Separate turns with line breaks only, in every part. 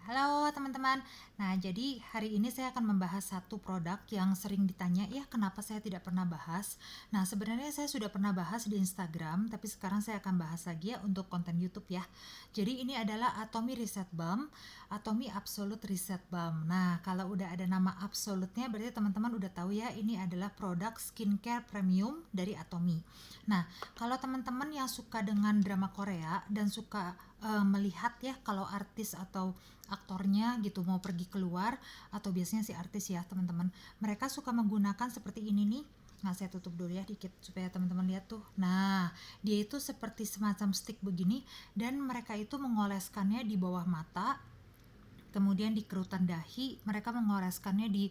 Halo teman-teman. Nah, jadi hari ini saya akan membahas satu produk yang sering ditanya, ya kenapa saya tidak pernah bahas. Nah, sebenarnya saya sudah pernah bahas di Instagram, tapi sekarang saya akan bahas lagi ya untuk konten YouTube ya. Jadi ini adalah Atomy Reset Balm, Atomy Absolute Reset Balm. Nah, kalau udah ada nama absolutnya berarti teman-teman udah tahu ya ini adalah produk skincare premium dari Atomy. Nah, kalau teman-teman yang suka dengan drama Korea dan suka melihat ya kalau artis atau aktornya gitu mau pergi keluar, atau biasanya si artis ya teman-teman, mereka suka menggunakan seperti ini nih. Nah, saya tutup dulu ya dikit supaya teman-teman lihat tuh. Nah, dia itu seperti semacam stick begini, dan mereka itu mengoleskannya di bawah mata, kemudian di kerutan dahi, mereka mengoreskannya di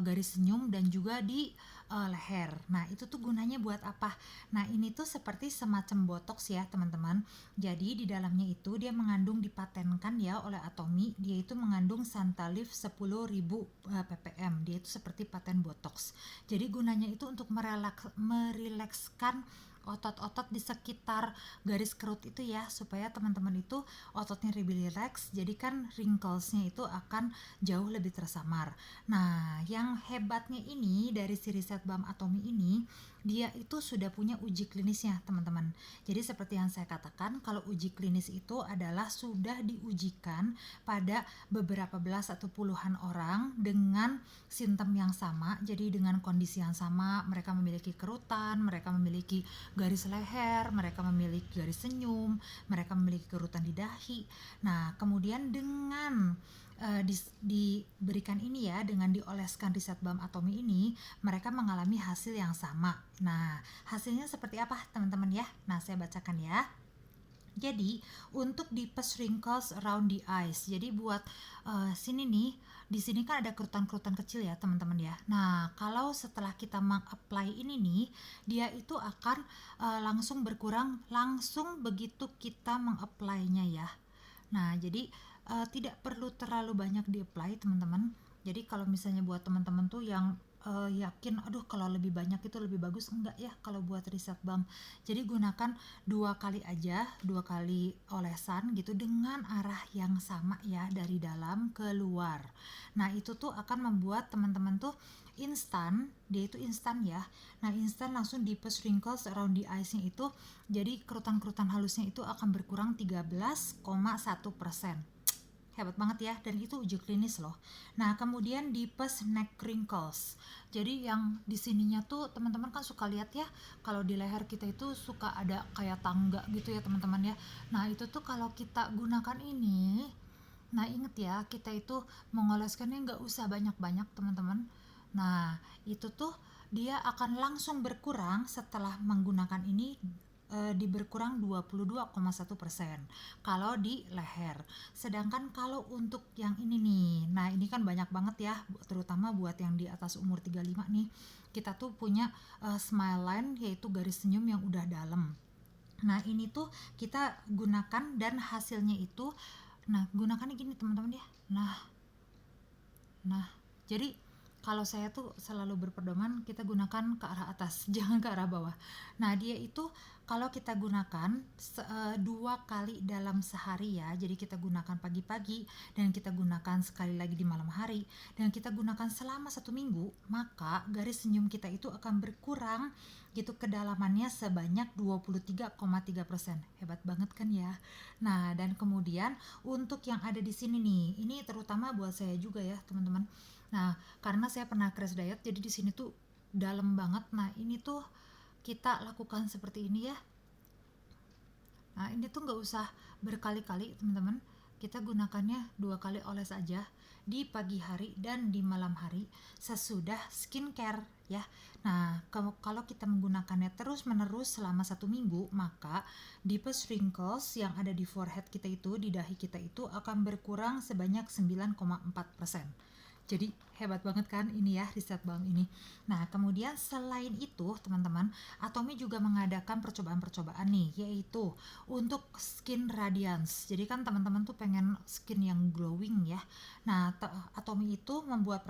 garis senyum dan juga di leher. Nah, itu tuh gunanya buat apa? Nah, ini tuh seperti semacam botox ya, teman-teman. Jadi di dalamnya itu dia mengandung, dipatenkan ya oleh Atomy, dia itu mengandung Santalif 10.000 ppm. Dia itu seperti paten botox. Jadi gunanya itu untuk merilekskan otot-otot di sekitar garis kerut itu ya, supaya teman-teman itu ototnya lebih rileks, jadi kan wrinklesnya itu akan jauh lebih tersamar. Nah, yang hebatnya ini dari si Reset Balm Atomy ini, dia itu sudah punya uji klinisnya teman-teman. Jadi seperti yang saya katakan, kalau uji klinis itu adalah sudah diujikan pada beberapa belas atau puluhan orang dengan simptom yang sama, jadi dengan kondisi yang sama, mereka memiliki kerutan, mereka memiliki garis leher, mereka memiliki garis senyum, mereka memiliki kerutan di dahi. Nah, kemudian dengan diberikan ini ya, dengan dioleskan Reset Balm Atomy ini, mereka mengalami hasil yang sama. Nah, hasilnya seperti apa teman-teman ya? Nah, saya bacakan ya. Jadi untuk deepest wrinkles around the eyes. Jadi buat sini nih, di sini kan ada kerutan-kerutan kecil ya teman-teman ya. Nah, kalau setelah kita meng-apply ini nih, dia itu akan langsung berkurang langsung begitu kita meng-apply-nya ya. Nah, jadi tidak perlu terlalu banyak di-apply teman-teman. Jadi kalau misalnya buat teman-teman tuh yang yakin, aduh kalau lebih banyak itu lebih bagus, enggak ya kalau buat Reset Balm. Jadi gunakan 2 kali aja, 2 kali olesan gitu dengan arah yang sama ya, dari dalam ke luar. Nah, itu tuh akan membuat teman-teman tuh instan, dia itu instan ya. Nah, instan langsung deepest wrinkles around the eyes-nya itu, jadi kerutan-kerutan halusnya itu akan berkurang 13,1%. Hebat banget ya, dan itu uji klinis loh. Nah, kemudian deepest neck wrinkles. Jadi yang di sininya tuh teman-teman kan suka lihat ya, kalau di leher kita itu suka ada kayak tangga gitu ya teman-teman ya. Nah, itu tuh kalau kita gunakan ini, nah inget ya, kita itu mengoleskannya nggak usah banyak-banyak teman-teman. Nah, itu tuh dia akan langsung berkurang setelah menggunakan ini, berkurang 22,1% kalau di leher. Sedangkan kalau untuk yang ini nih, nah ini kan banyak banget ya, terutama buat yang di atas umur 35 nih, kita tuh punya smile line, yaitu garis senyum yang udah dalam. Nah, ini tuh kita gunakan dan hasilnya itu, nah gunakannya gini teman-teman ya. Nah, jadi kalau saya tuh selalu berpedoman kita gunakan ke arah atas, jangan ke arah bawah. Nah, dia itu kalau kita gunakan 2 kali dalam sehari ya. Jadi kita gunakan pagi-pagi dan kita gunakan sekali lagi di malam hari, dan kita gunakan selama 1 minggu, maka garis senyum kita itu akan berkurang gitu kedalamannya sebanyak 23,3%. Hebat banget kan ya. Nah, dan kemudian untuk yang ada di sini nih, ini terutama buat saya juga ya teman-teman. Nah, karena saya pernah crash diet, jadi di sini tuh dalam banget. Nah, ini tuh kita lakukan seperti ini ya. Nah, ini tuh nggak usah berkali-kali teman-teman. Kita gunakannya 2 kali oles aja, di pagi hari dan di malam hari sesudah skincare ya. Nah, kalau kita menggunakannya terus menerus selama 1 minggu, maka deepest wrinkles yang ada di forehead kita itu, di dahi kita itu akan berkurang sebanyak 9,4%. Jadi hebat banget kan ini ya, Reset Balm ini. Nah, kemudian selain itu teman-teman, Atomy juga mengadakan percobaan-percobaan nih, yaitu untuk skin radiance. Jadi kan teman-teman tuh pengen skin yang glowing ya. Nah, Atomy itu membuat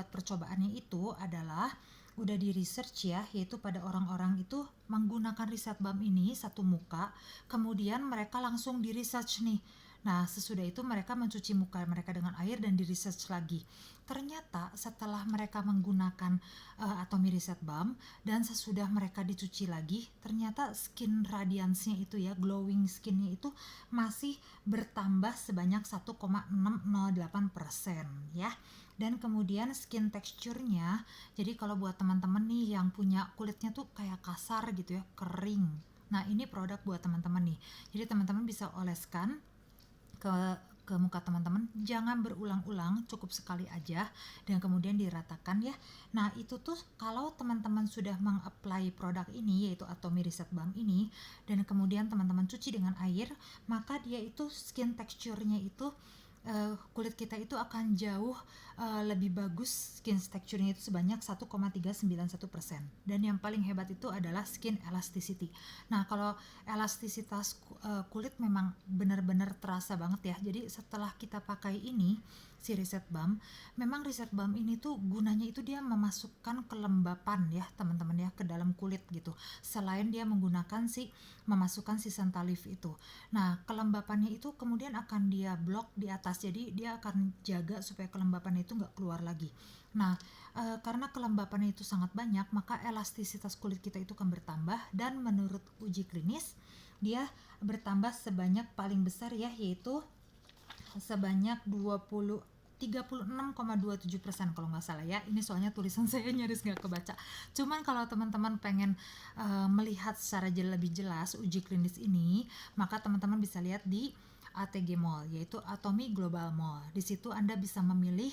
percobaannya itu adalah udah di research ya, yaitu pada orang-orang itu menggunakan Reset Balm ini satu muka, kemudian mereka langsung di research nih Nah, sesudah itu mereka mencuci muka mereka dengan air dan di research lagi. Ternyata setelah mereka menggunakan Atomy Reset Balm dan sesudah mereka dicuci lagi, ternyata skin radiance-nya itu ya, glowing skin-nya itu masih bertambah sebanyak 1,608% ya. Dan kemudian skin texture-nya, jadi kalau buat teman-teman nih yang punya kulitnya tuh kayak kasar gitu ya, kering. Nah, ini produk buat teman-teman nih. Jadi teman-teman bisa oleskan ke muka teman-teman, jangan berulang-ulang, cukup sekali aja dan kemudian diratakan ya. Nah, itu tuh kalau teman-teman sudah meng-apply produk ini yaitu Atomy Reset Balm ini dan kemudian teman-teman cuci dengan air, maka dia itu skin texture-nya itu kulit kita itu akan jauh lebih bagus, skin texture-nya itu sebanyak 1,391%. Dan yang paling hebat itu adalah skin elasticity. Nah, kalau elastisitas kulit memang benar-benar terasa banget ya. Jadi setelah kita pakai ini si Reset Balm, memang Reset Balm ini tuh gunanya itu dia memasukkan kelembapan ya teman-teman ya ke dalam kulit gitu. Selain dia menggunakan memasukkan si Centalif itu. Nah, kelembapannya itu kemudian akan dia blok di atas, jadi dia akan jaga supaya kelembapan itu nggak keluar lagi. Nah, karena kelembapannya itu sangat banyak, maka elastisitas kulit kita itu akan bertambah dan menurut uji klinis dia bertambah sebanyak paling besar ya, yaitu sebanyak 36,27% kalau nggak salah ya. Ini soalnya tulisan saya nyaris nggak kebaca. Cuman kalau teman-teman pengen melihat secara lebih jelas uji klinis ini, maka teman-teman bisa lihat di ATG Mall, yaitu Atomy Global Mall. Di situ Anda bisa memilih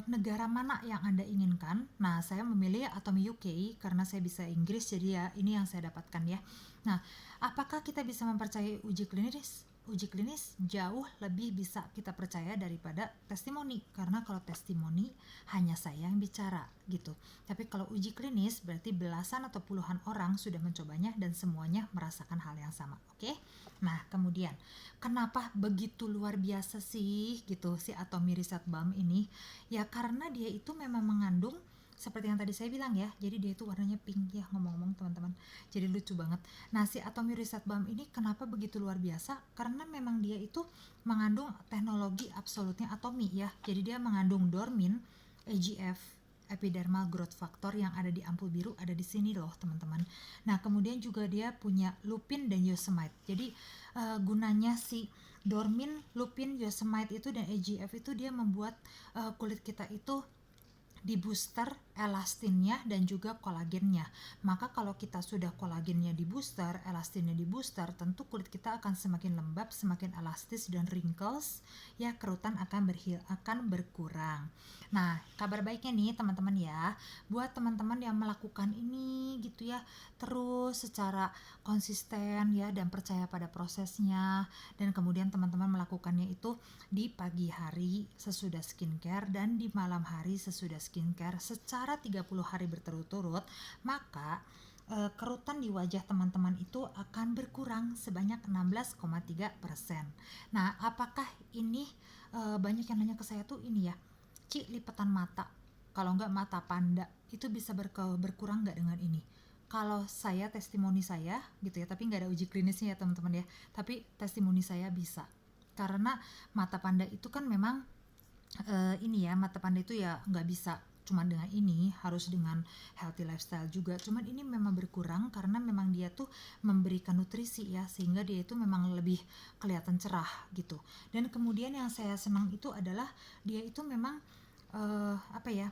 negara mana yang Anda inginkan. Nah, saya memilih Atomy UK karena saya bisa Inggris, jadi ya ini yang saya dapatkan ya. Nah, apakah kita bisa mempercayai uji klinis? Uji klinis jauh lebih bisa kita percaya daripada testimoni, karena kalau testimoni hanya saya yang bicara gitu, tapi kalau uji klinis berarti belasan atau puluhan orang sudah mencobanya dan semuanya merasakan hal yang sama. Oke? Nah, kemudian kenapa begitu luar biasa sih gitu si Atomy Reset Balm ini? Ya karena dia itu memang mengandung seperti yang tadi saya bilang ya, jadi dia itu warnanya pink ya, ngomong-ngomong teman-teman, jadi lucu banget. Nah, si Atomy Reset Balm ini kenapa begitu luar biasa? Karena memang dia itu mengandung teknologi absolutnya Atomy ya, jadi dia mengandung dormin, EGF, epidermal growth factor yang ada di ampul biru ada di sini loh teman-teman. Nah, kemudian juga dia punya lupin dan yosemite. Jadi gunanya si dormin, lupin, yosemite itu dan EGF itu dia membuat kulit kita itu di booster elastinnya dan juga kolagennya. Maka kalau kita sudah kolagennya di booster, elastinnya di booster, tentu kulit kita akan semakin lembab, semakin elastis dan wrinkles ya, kerutan akan berkurang. Nah, kabar baiknya nih teman-teman ya, buat teman-teman yang melakukan ini gitu ya, terus secara konsisten ya dan percaya pada prosesnya, dan kemudian teman-teman melakukannya itu di pagi hari sesudah skincare dan di malam hari sesudah skincare secara 30 hari berturut-turut, maka kerutan di wajah teman-teman itu akan berkurang sebanyak 16,3%. Nah, apakah ini banyak yang nanya ke saya tuh ini ya, Ci, lipatan mata, kalau nggak mata panda itu bisa berkurang nggak dengan ini? Kalau saya, testimoni saya gitu ya, tapi nggak ada uji klinisnya ya teman-teman ya, tapi testimoni saya bisa, karena mata panda itu kan memang ini ya, mata panda itu ya nggak bisa cuman dengan ini, harus dengan healthy lifestyle juga. Cuman ini memang berkurang karena memang dia tuh memberikan nutrisi ya, sehingga dia itu memang lebih kelihatan cerah gitu. Dan kemudian yang saya senang itu adalah dia itu memang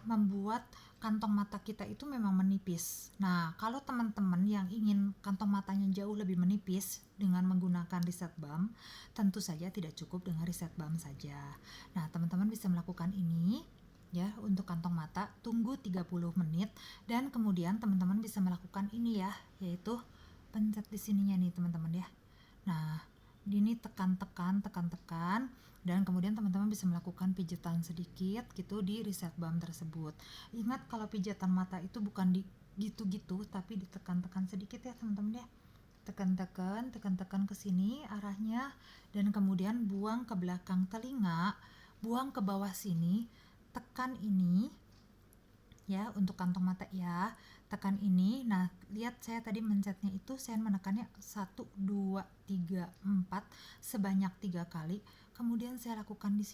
membuat kantong mata kita itu memang menipis. Nah, kalau teman-teman yang ingin kantong matanya jauh lebih menipis dengan menggunakan Reset Balm, tentu saja tidak cukup dengan Reset Balm saja. Nah, teman-teman bisa melakukan ini ya untuk kantong mata, tunggu 30 menit dan kemudian teman-teman bisa melakukan ini ya, yaitu pencet di sininya nih teman-teman ya. Nah, ini tekan-tekan dan kemudian teman-teman bisa melakukan pijatan sedikit gitu di Reset Balm tersebut. Ingat kalau pijatan mata itu bukan di gitu-gitu tapi ditekan-tekan sedikit ya teman-teman ya. Tekan-tekan ke sini arahnya dan kemudian buang ke belakang telinga, buang ke bawah sini, tekan ini ya untuk kantong mata ya, tekan ini. Nah, lihat saya tadi mencetnya itu saya menekannya 1, 2, 3, 4 sebanyak 3 kali. Kemudian saya lakukan di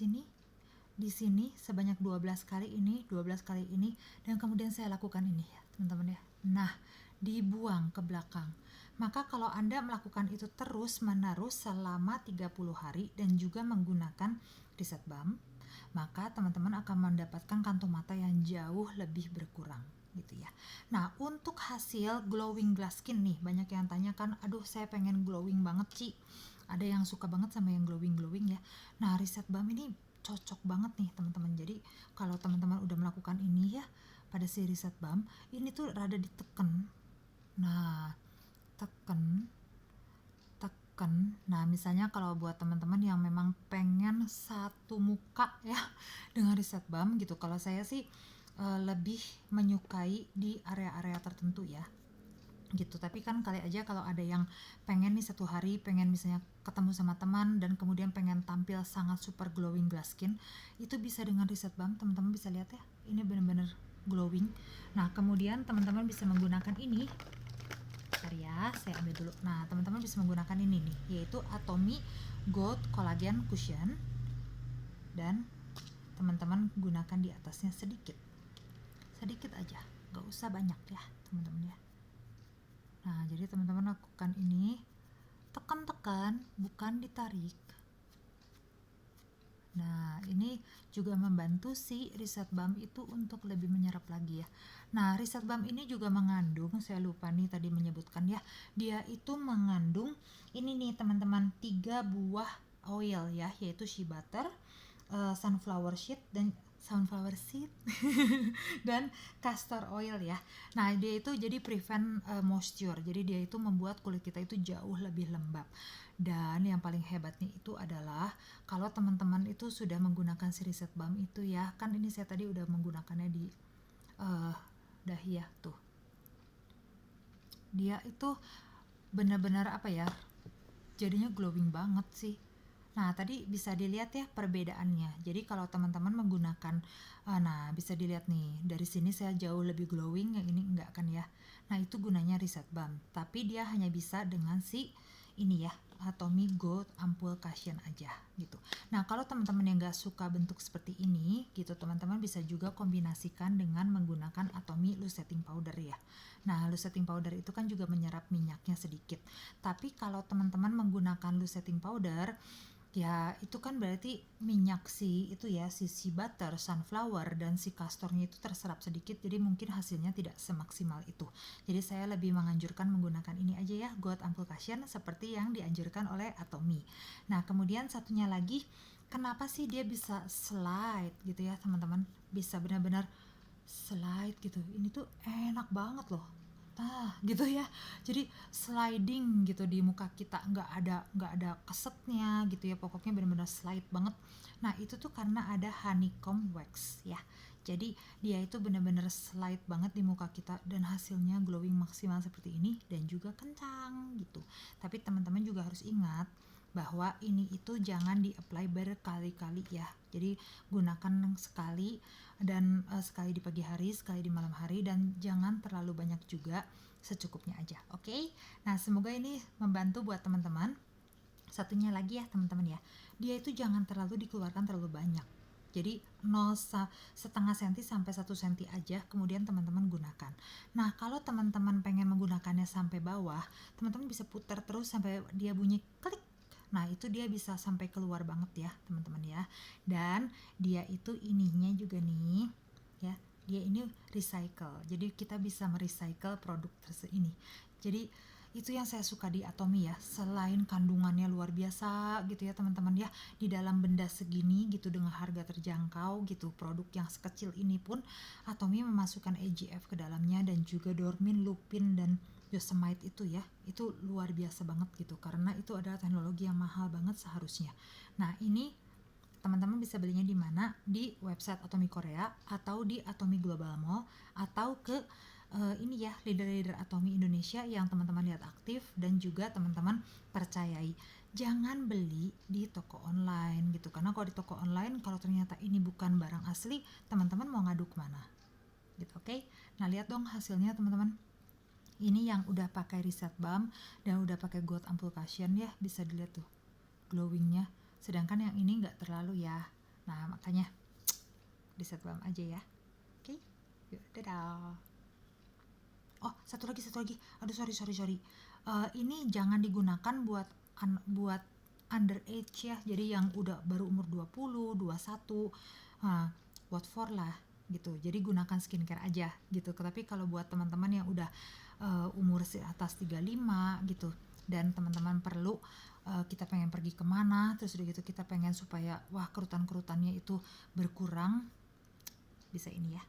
sini sebanyak 12 kali ini, 12 kali ini, dan kemudian saya lakukan ini ya, teman-teman ya. Nah, dibuang ke belakang. Maka kalau Anda melakukan itu terus-menerus selama 30 hari dan juga menggunakan reset bump, maka teman-teman akan mendapatkan kantung mata yang jauh lebih berkurang gitu ya. Nah, untuk hasil glowing glass skin nih, banyak yang tanyakan, aduh saya pengen glowing banget Ci. Ada yang suka banget sama yang glowing ya. Nah, reset balm ini cocok banget nih teman-teman. Jadi kalau teman-teman udah melakukan ini ya, pada si reset balm ini tuh rada ditekan. Nah, tekan tekan. Nah, misalnya kalau buat teman-teman yang memang pengen satu muka ya dengan reset balm gitu, kalau saya sih lebih menyukai di area-area tertentu ya gitu. Tapi kan kali aja kalau ada yang pengen nih satu hari pengen misalnya ketemu sama teman dan kemudian pengen tampil sangat super glowing glass skin, itu bisa dengan reset balm. Teman-teman bisa lihat ya, ini bener-bener glowing. Nah, kemudian teman-teman bisa menggunakan ini. Bentar ya, saya ambil dulu. Nah, teman-teman bisa menggunakan ini nih, yaitu Atomy Gold Collagen Cushion, dan teman-teman gunakan di atasnya sedikit aja, gak usah banyak ya teman-teman ya. Nah, jadi teman-teman lakukan ini, tekan-tekan, bukan ditarik. Nah, ini juga membantu si reset balm itu untuk lebih menyerap lagi ya. Nah, reset balm ini juga mengandung, saya lupa nih tadi menyebutkan ya, dia itu mengandung ini nih teman-teman, 3 buah oil ya, yaitu shea butter, sunflower seed dan castor oil ya. Nah, dia itu jadi prevent moisture. Jadi dia itu membuat kulit kita itu jauh lebih lembab. Dan yang paling hebatnya itu adalah kalau teman-teman itu sudah menggunakan si reset balm itu ya, kan ini saya tadi udah menggunakannya di dahi ya tuh. Dia itu benar-benar apa ya? Jadinya glowing banget sih. Nah, tadi bisa dilihat ya perbedaannya. Jadi kalau teman-teman menggunakan, nah bisa dilihat nih, dari sini saya jauh lebih glowing, yang ini enggak kan ya. Nah, itu gunanya reset balm. Tapi dia hanya bisa dengan si ini ya, Atomy Gold Ampoule Cushion aja gitu. Nah, kalau teman-teman yang nggak suka bentuk seperti ini gitu, teman-teman bisa juga kombinasikan dengan menggunakan Atomy Loose Setting Powder ya. Nah, loose setting powder itu kan juga menyerap minyaknya sedikit. Tapi kalau teman-teman menggunakan loose setting powder, ya itu kan berarti minyak si itu ya, si butter, sunflower, dan si castornya itu terserap sedikit, jadi mungkin hasilnya tidak semaksimal itu. Jadi saya lebih menganjurkan menggunakan ini aja ya, Gold Ampoule Cushion, seperti yang dianjurkan oleh Atomy. Nah, kemudian satunya lagi, kenapa sih dia bisa slide gitu ya teman-teman, bisa benar-benar slide gitu, ini tuh enak banget loh. Nah, gitu ya, jadi sliding gitu di muka kita, nggak ada kesetnya gitu ya, pokoknya benar-benar slide banget. Nah, itu tuh karena ada honeycomb wax ya, jadi dia itu benar-benar slide banget di muka kita dan hasilnya glowing maksimal seperti ini dan juga kencang gitu. Tapi teman-teman juga harus ingat bahwa ini itu jangan di-apply berkali-kali ya. Jadi gunakan sekali, dan sekali di pagi hari, sekali di malam hari, dan jangan terlalu banyak juga, secukupnya aja. Oke? Nah, semoga ini membantu buat teman-teman. Satunya lagi ya teman-teman ya, dia itu jangan terlalu dikeluarkan terlalu banyak. Jadi 0,5 cm sampai 1 cm aja, kemudian teman-teman gunakan. Nah, kalau teman-teman pengen menggunakannya sampai bawah, teman-teman bisa putar terus sampai dia bunyi klik. Nah, itu dia bisa sampai keluar banget ya teman-teman ya. Dan dia itu ininya juga nih ya, dia ini recycle, jadi kita bisa merecycle produk ini. Jadi itu yang saya suka di Atomy ya, selain kandungannya luar biasa gitu ya teman-teman ya, di dalam benda segini gitu dengan harga terjangkau gitu, produk yang sekecil ini pun Atomy memasukkan EGF ke dalamnya, dan juga Dormin, Lupin, dan Yosemite itu ya, itu luar biasa banget gitu, karena itu adalah teknologi yang mahal banget seharusnya. Nah, ini teman-teman bisa belinya di mana? Di website Atomy Korea, atau di Atomy Global Mall, atau ke ini ya, leader-leader Atomy Indonesia yang teman-teman lihat aktif dan juga teman-teman percayai. Jangan beli di toko online gitu, karena kalau di toko online kalau ternyata ini bukan barang asli, teman-teman mau ngadu kemana? gitu. Oke. Nah, lihat dong hasilnya teman-teman. Ini yang udah pakai Reset Balm dan udah pakai Gold Amplification ya, bisa dilihat tuh glowingnya. Sedangkan yang ini nggak terlalu ya. Nah, makanya Reset Balm aja ya. Oke. Yuk, dadah. Oh, satu lagi. Aduh, sorry. Ini jangan digunakan buat underage ya. Jadi yang udah baru umur 20, 21. Nah, what for lah gitu. Jadi gunakan skincare aja gitu. Tapi kalau buat teman-teman yang udah umur atas 35 gitu, dan teman-teman perlu kita pengen pergi kemana, terus udah gitu kita pengen supaya wah kerutan-kerutannya itu berkurang, bisa ini ya.